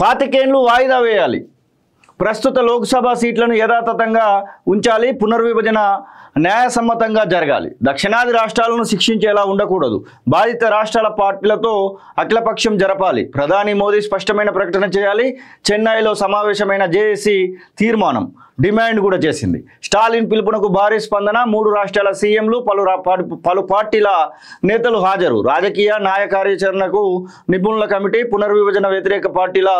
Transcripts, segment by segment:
25 వాయిదా వేయాలి. ప్రస్తుత లోక్సభ సీట్లను యథాతథంగా ఉంచాలి. పునర్విభజన న్యాయసమ్మతంగా జరగాలి. దక్షిణాది రాష్ట్రాలను శిక్షించేలా ఉండకూడదు. బాధిత రాష్ట్రాల పార్టీలతో అఖిలపక్షం జరపాలి. ప్రధాని మోదీ స్పష్టమైన ప్రకటన చేయాలి. చెన్నైలో సమావేశమైన జేఏసీ తీర్మానం డిమాండ్ కూడా చేసింది. స్టాలిన్ పిలుపునకు భారీ స్పందన. 3 రాష్ట్రాల సీఎంలు పలు పార్టీల నేతలు హాజరు. రాజకీయ న్యాయ కార్యాచరణకు నిపుణుల కమిటీ, పునర్విభజన వ్యతిరేక పార్టీల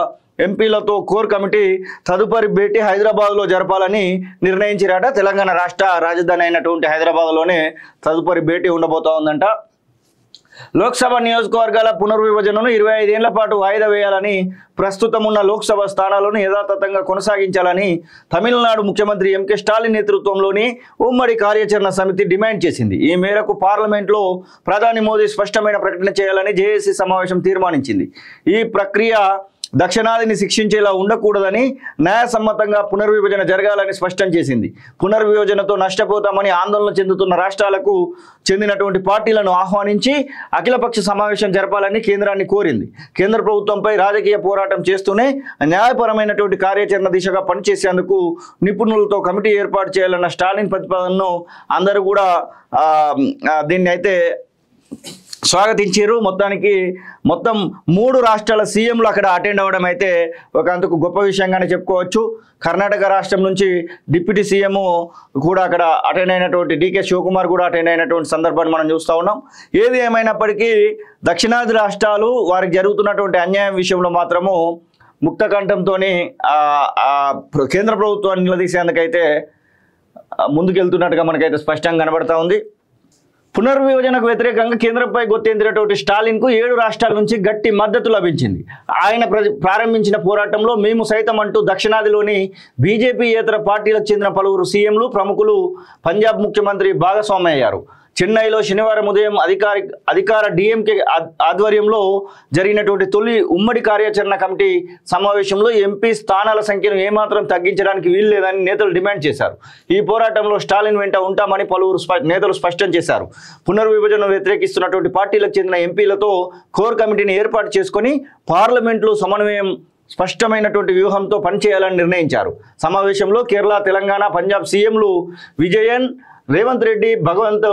ఎంపీలతో కోర్ కమిటీ తదుపరి భేటీ హైదరాబాద్లో జరపాలని నిర్ణయించారట. తెలంగాణ రాష్ట్ర రాజధాని అయినటువంటి హైదరాబాద్లోనే తదుపరి భేటీ ఉండబోతా ఉందంట. లోక్సభ నియోజకవర్గాల పునర్విభజనను 25 ఏళ్ల పాటు వాయిదా వేయాలని, ప్రస్తుతం ఉన్న లోక్సభ స్థానాలను యథాతథంగా కొనసాగించాలని తమిళనాడు ముఖ్యమంత్రి ఎంకే స్టాలిన్ నేతృత్వంలోని ఉమ్మడి కార్యాచరణ సమితి డిమాండ్ చేసింది. ఈ మేరకు పార్లమెంట్లో ప్రధాని మోదీ స్పష్టమైన ప్రకటన చేయాలని జేఏసీ సమావేశం తీర్మానించింది. ఈ ప్రక్రియ దక్షిణాదిని శిక్షించేలా ఉండకూడదని, న్యాయసమ్మతంగా పునర్విభజన జరగాలని స్పష్టం చేసింది. పునర్విభజనతో నష్టపోతామని ఆందోళన చెందుతున్న రాష్ట్రాలకు చెందినటువంటి పార్టీలను ఆహ్వానించి అఖిలపక్ష సమావేశం జరపాలని కేంద్రాన్ని కోరింది. కేంద్ర ప్రభుత్వంపై రాజకీయ పోరాటం చేస్తూనే న్యాయపరమైనటువంటి కార్యాచరణ దిశగా పనిచేసేందుకు నిపుణులతో కమిటీ ఏర్పాటు చేయాలన్న స్టాలిన్ ప్రతిపాదనను అందరూ కూడా దీన్ని అయితే స్వాగతించారు. మొత్తం 3 రాష్ట్రాల సీఎంలు అక్కడ అటెండ్ అవ్వడం అయితే ఒక అందుకు గొప్ప విషయంగానే చెప్పుకోవచ్చు. కర్ణాటక రాష్ట్రం నుంచి డిప్యూటీ సీఎం కూడా అక్కడ అటెండ్ అయినటువంటి డీకే శివకుమార్ కూడా అటెండ్ అయినటువంటి సందర్భాన్ని మనం చూస్తూ ఉన్నాం. ఏది ఏమైనప్పటికీ దక్షిణాది రాష్ట్రాలు వారికి జరుగుతున్నటువంటి అన్యాయం విషయంలో మాత్రము ముక్తకంఠంతో కేంద్ర ప్రభుత్వాన్ని నిలదీసేందుకైతే ముందుకెళ్తున్నట్టుగా మనకైతే స్పష్టంగా కనబడతా ఉంది. పునర్విభజనకు వ్యతిరేకంగా కేంద్రంపై గొత్తెందినటువంటి స్టాలిన్కు 7 రాష్ట్రాల నుంచి గట్టి మద్దతు లభించింది. ఆయన ప్రారంభించిన పోరాటంలో మేము సైతం అంటూ దక్షిణాదిలోని బీజేపీయేతర పార్టీలకు చెందిన పలువురు సీఎంలు, ప్రముఖులు పంజాబ్ ముఖ్యమంత్రి భాగస్వామి అయ్యారు. చెన్నైలో శనివారం ఉదయం అధికార డిఎంకే ఆధ్వర్యంలో జరిగినటువంటి తొలి ఉమ్మడి కార్యాచరణ కమిటీ సమావేశంలో ఎంపీ స్థానాల సంఖ్యను ఏమాత్రం తగ్గించడానికి వీల్లేదని నేతలు డిమాండ్ చేశారు. ఈ పోరాటంలో స్టాలిన్ వెంట ఉంటామని పలువురు నేతలు స్పష్టం చేశారు. పునర్విభజనను వ్యతిరేకిస్తున్నటువంటి పార్టీలకు చెందిన ఎంపీలతో కోర్ కమిటీని ఏర్పాటు చేసుకొని పార్లమెంట్లో సమన్వయం స్పష్టమైనటువంటి వ్యూహంతో పనిచేయాలని నిర్ణయించారు. సమావేశంలో కేరళ, తెలంగాణ, పంజాబ్ సీఎంలు విజయన్, రేవంత్ రెడ్డి, భగవంత్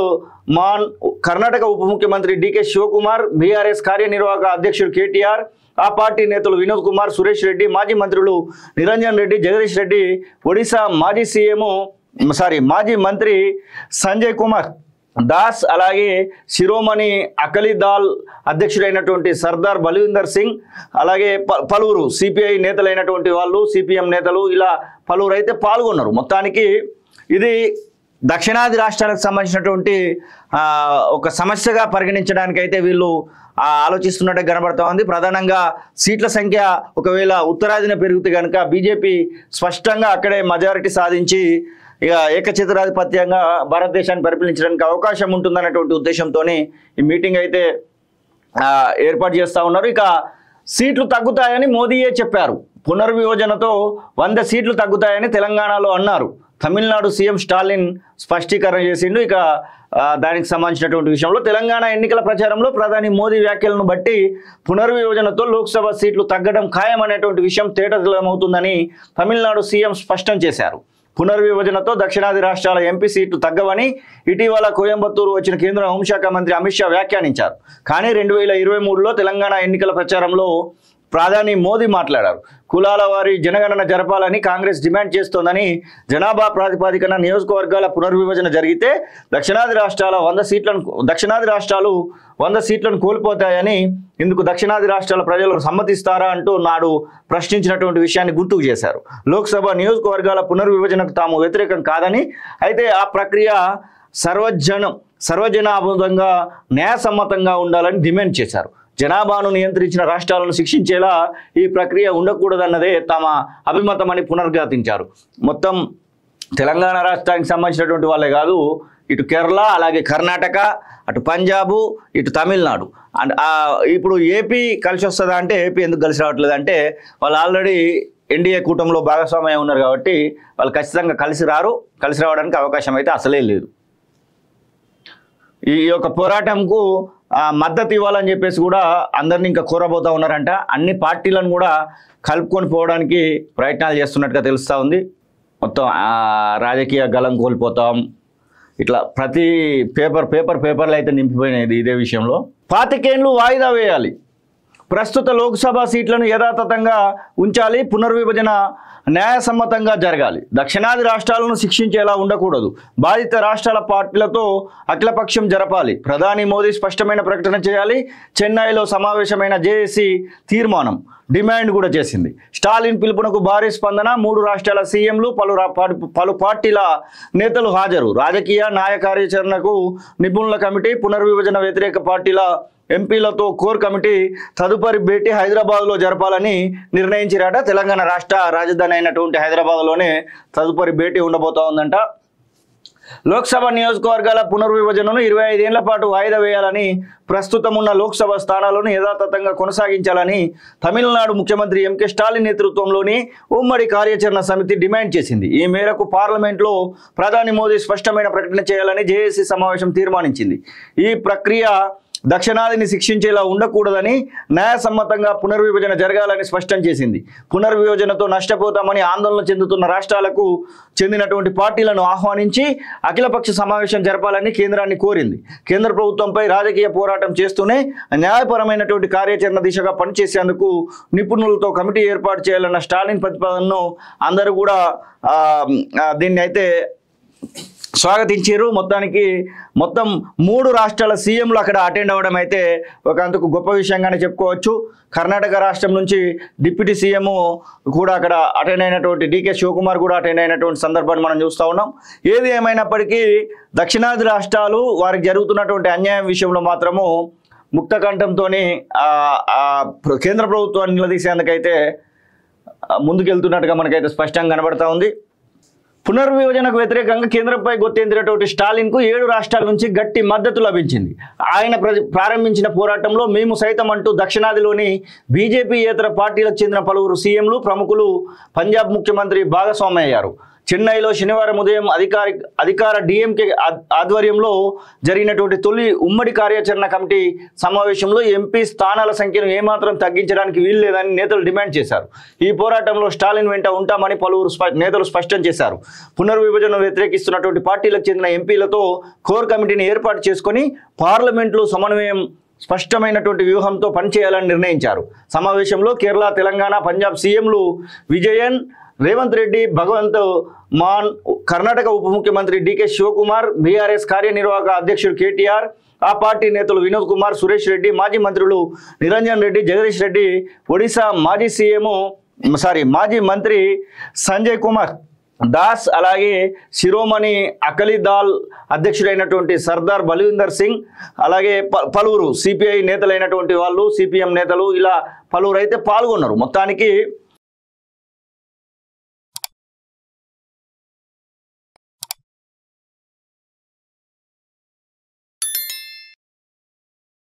మాన్, కర్ణాటక ఉప ముఖ్యమంత్రి డీకే శివకుమార్, బీఆర్ఎస్ కార్యనిర్వాహక అధ్యక్షుడు కేటీఆర్, ఆ పార్టీ నేతలు వినోద్ కుమార్, సురేష్ రెడ్డి, మాజీ మంత్రులు నిరంజన్ రెడ్డి, జగదీష్ రెడ్డి, ఒడిశా మాజీ మంత్రి సంజయ్ కుమార్ దాస్, అలాగే శిరోమణి అకాలీదళ్ అధ్యక్షుడైనటువంటి సర్దార్ బల్వీందర్ సింగ్, అలాగే పలువురు సిపిఐ నేతలైనటువంటి వాళ్ళు, సిపిఎం నేతలు, ఇలా పలువురు అయితే పాల్గొన్నారు. మొత్తానికి ఇది దక్షిణాది రాష్ట్రాలకు సంబంధించినటువంటి ఒక సమస్యగా పరిగణించడానికి అయితే వీళ్ళు ఆలోచిస్తున్నట్టు కనబడతా ఉంది. ప్రధానంగా సీట్ల సంఖ్య ఒకవేళ ఉత్తరాదిన పెరిగితే కనుక బీజేపీ స్పష్టంగా అక్కడే మెజారిటీ సాధించి ఇక ఏకఛత్రాధిపత్యంగా భారతదేశాన్ని పరిపాలించడానికి అవకాశం ఉంటుందన్నటువంటి ఉద్దేశంతో ఈ మీటింగ్ అయితే ఏర్పాటు చేస్తూ ఉన్నారు. ఇక సీట్లు తగ్గుతాయని మోదీయే చెప్పారు. పునర్విభజనతో 100 సీట్లు తగ్గుతాయని తెలంగాణలో అన్నారు. తమిళనాడు సీఎం స్టాలిన్ స్పష్టీకరణ చేసిండు. ఇక దానికి సంబంధించినటువంటి విషయంలో తెలంగాణ ఎన్నికల ప్రచారంలో ప్రధాని మోదీ వ్యాఖ్యలను బట్టి పునర్విభజనతో లోక్సభ సీట్లు తగ్గడం ఖాయమనేటువంటి విషయం తేటతెల్లమవుతుందని తమిళనాడు సీఎం స్పష్టం చేశారు. పునర్విభజనతో దక్షిణాది రాష్ట్రాల ఎంపీ సీట్లు తగ్గవని ఇటీవల కోయంబత్తూరు వచ్చిన కేంద్ర హోంశాఖ మంత్రి అమిత్ షా వ్యాఖ్యానించారు. కానీ 2023లో తెలంగాణ ఎన్నికల ప్రచారంలో ప్రధాని మోదీ మాట్లాడారు. కులాల వారి జనగణన జరపాలని కాంగ్రెస్ డిమాండ్ చేస్తోందని, జనాభా ప్రాతిపదికన నియోజకవర్గాల పునర్విభజన జరిగితే దక్షిణాది రాష్ట్రాలు 100 సీట్లను కోల్పోతాయని, ఇందుకు దక్షిణాది రాష్ట్రాల ప్రజలు సమ్మతిస్తారా అంటూ నాడు ప్రశ్నించినటువంటి విషయాన్ని గుర్తుకు చేశారు. లోక్సభ నియోజకవర్గాల పునర్విభజనకు తాము వ్యతిరేకం కాదని, అయితే ఆ ప్రక్రియ సర్వజనాభూతంగా న్యాయసమ్మతంగా ఉండాలని డిమాండ్ చేశారు. జనాభాను నియంత్రించిన రాష్ట్రాలను శిక్షించేలా ఈ ప్రక్రియ ఉండకూడదన్నదే తమ అభిమతమని పునర్ఘాతించారు. మొత్తం తెలంగాణ రాష్ట్రానికి సంబంధించినటువంటి వాళ్ళే కాదు, ఇటు కేరళ, అలాగే కర్ణాటక, అటు పంజాబు, ఇటు తమిళనాడు అండ్ ఇప్పుడు ఏపీ కలిసి వస్తుందా అంటే ఏపీ ఎందుకు కలిసి రావట్లేదు అంటే వాళ్ళు ఆల్రెడీ ఎన్డీఏ కూటమిలో భాగస్వామ్యం ఉన్నారు కాబట్టి వాళ్ళు ఖచ్చితంగా కలిసి రావడానికి అవకాశం అయితే అసలే లేదు. ఈ యొక్క పోరాటంకు మద్దతు ఇవ్వాలని చెప్పేసి కూడా అందరినీ ఇంకా కోరబోతూ ఉన్నారంట. అన్ని పార్టీలను కూడా కలుపుకొని పోవడానికి ప్రయత్నాలు చేస్తున్నట్టుగా తెలుస్తూ ఉంది. మొత్తం రాజకీయ గలం కోల్పోతాం ఇట్లా ప్రతి పేపర్లు అయితే నింపిపోయినాయి ఇదే విషయంలో. 25 ఏళ్ళు వాయిదా వేయాలి, ప్రస్తుత లోక్సభ సీట్లను యథాతథంగా ఉంచాలి, పునర్విభజన న్యాయసమ్మతంగా జరగాలి, దక్షిణాది రాష్ట్రాలను శిక్షించేలా ఉండకూడదు, బాధిత రాష్ట్రాల పార్టీలతో అఖిలపక్షం జరపాలి, ప్రధాని మోదీ స్పష్టమైన ప్రకటన చేయాలి, చెన్నైలో సమావేశమైన జేఏసీ తీర్మానం డిమాండ్ కూడా చేసింది. స్టాలిన్ పిలుపునకు భారీ స్పందన, 3 రాష్ట్రాల సీఎంలు పలు పార్టీల నేతలు హాజరు, రాజకీయ న్యాయ కార్యాచరణకు నిపుణుల కమిటీ, పునర్విభజన వ్యతిరేక పార్టీల ఎంపీలతో కోర్ కమిటీ తదుపరి భేటీ హైదరాబాద్లో జరపాలని నిర్ణయించారట. తెలంగాణ రాష్ట్ర రాజధాని అయినటువంటి హైదరాబాద్లోనే తదుపరి భేటీ ఉండబోతా ఉందంట. లోక్సభ నియోజకవర్గాల పునర్విభజనను 25 ఏళ్ల పాటు వాయిదా వేయాలని, ప్రస్తుతం ఉన్న లోక్సభ స్థానాలను యథాతథంగా కొనసాగించాలని తమిళనాడు ముఖ్యమంత్రి ఎంకే స్టాలిన్ నేతృత్వంలోని ఉమ్మడి కార్యాచరణ సమితి డిమాండ్ చేసింది. ఈ మేరకు పార్లమెంట్లో ప్రధాని మోదీ స్పష్టమైన ప్రకటన చేయాలని జేఏసీ సమావేశం తీర్మానించింది. ఈ ప్రక్రియ దక్షిణాదిని శిక్షించేలా ఉండకూడదని, న్యాయసమ్మతంగా పునర్విభజన జరగాలని స్పష్టం చేసింది. పునర్విభజనతో నష్టపోతామని ఆందోళన చెందుతున్న రాష్ట్రాలకు చెందినటువంటి పార్టీలను ఆహ్వానించి అఖిలపక్ష సమావేశం జరపాలని కేంద్రాన్ని కోరింది. కేంద్ర ప్రభుత్వంపై రాజకీయ పోరాటం చేస్తూనే న్యాయపరమైనటువంటి కార్యాచరణ దిశగా పనిచేసేందుకు నిపుణులతో కమిటీ ఏర్పాటు చేయాలన్న స్టాలిన్ ప్రతిపాదనను అందరూ కూడా దీన్ని అయితే స్వాగతించారు. మొత్తం 3 రాష్ట్రాల సీఎంలు అక్కడ అటెండ్ అవ్వడం అయితే ఒక అందుకు గొప్ప విషయంగానే చెప్పుకోవచ్చు. కర్ణాటక రాష్ట్రం నుంచి డిప్యూటీ సీఎం కూడా అక్కడ అటెండ్ అయినటువంటి డీకే శివకుమార్ కూడా అటెండ్ అయినటువంటి సందర్భాన్ని మనం చూస్తూ ఉన్నాం. ఏది ఏమైనప్పటికీ దక్షిణాది రాష్ట్రాలు వారికి జరుగుతున్నటువంటి అన్యాయం విషయంలో మాత్రము ముక్తకంఠంతో కేంద్ర ప్రభుత్వాన్ని నిలదీసేందుకైతే ముందుకెళ్తున్నట్టుగా మనకైతే స్పష్టంగా కనబడతా ఉంది. పునర్విభజనకు వ్యతిరేకంగా కేంద్రంపై గొత్తెందినటువంటి స్టాలిన్కు 7 రాష్ట్రాల నుంచి గట్టి మద్దతు లభించింది. ఆయన ప్రారంభించిన పోరాటంలో మేము సైతం అంటూ దక్షిణాదిలోని బీజేపీయేతర పార్టీలకు చెందిన పలువురు సీఎంలు ప్రముఖులు పంజాబ్ ముఖ్యమంత్రి భాగస్వామయ్యారు. చెన్నైలో శనివారం ఉదయం అధికార డిఎంకే ఆధ్వర్యంలో జరిగినటువంటి తొలి ఉమ్మడి కార్యాచరణ కమిటీ సమావేశంలో ఎంపీ స్థానాల సంఖ్యను ఏమాత్రం తగ్గించడానికి వీల్లేదని నేతలు డిమాండ్ చేశారు. ఈ పోరాటంలో స్టాలిన్ వెంట ఉంటామని పలువురు నేతలు స్పష్టం చేశారు. పునర్విభజన వ్యతిరేకిస్తున్నటువంటి పార్టీలకు చెందిన ఎంపీలతో కోర్ కమిటీని ఏర్పాటు చేసుకొని పార్లమెంట్లో సమన్వయం స్పష్టమైనటువంటి వ్యూహంతో పనిచేయాలని నిర్ణయించారు. సమావేశంలో కేరళ, తెలంగాణ, పంజాబ్ సీఎంలు విజయన్, రేవంత్ రెడ్డి, భగవంత్ మాన్, కర్ణాటక ఉప ముఖ్యమంత్రి డీకే శివకుమార్, బీఆర్ఎస్ కార్యనిర్వాహక అధ్యక్షుడు కేటీఆర్, ఆ పార్టీ నేతలు వినోద్ కుమార్, సురేష్ రెడ్డి, మాజీ మంత్రులు నిరంజన్ రెడ్డి, జగదీష్ రెడ్డి, ఒడిశా మాజీ మంత్రి సంజయ్ కుమార్ దాస్, అలాగే శిరోమణి అకాలీదళ్ అధ్యక్షుడైనటువంటి సర్దార్ బల్వీందర్ సింగ్, అలాగే పలువురు సిపిఐ నేతలైనటువంటి వాళ్ళు, సిపిఎం నేతలు, ఇలా పలువురు అయితే పాల్గొన్నారు. మొత్తానికి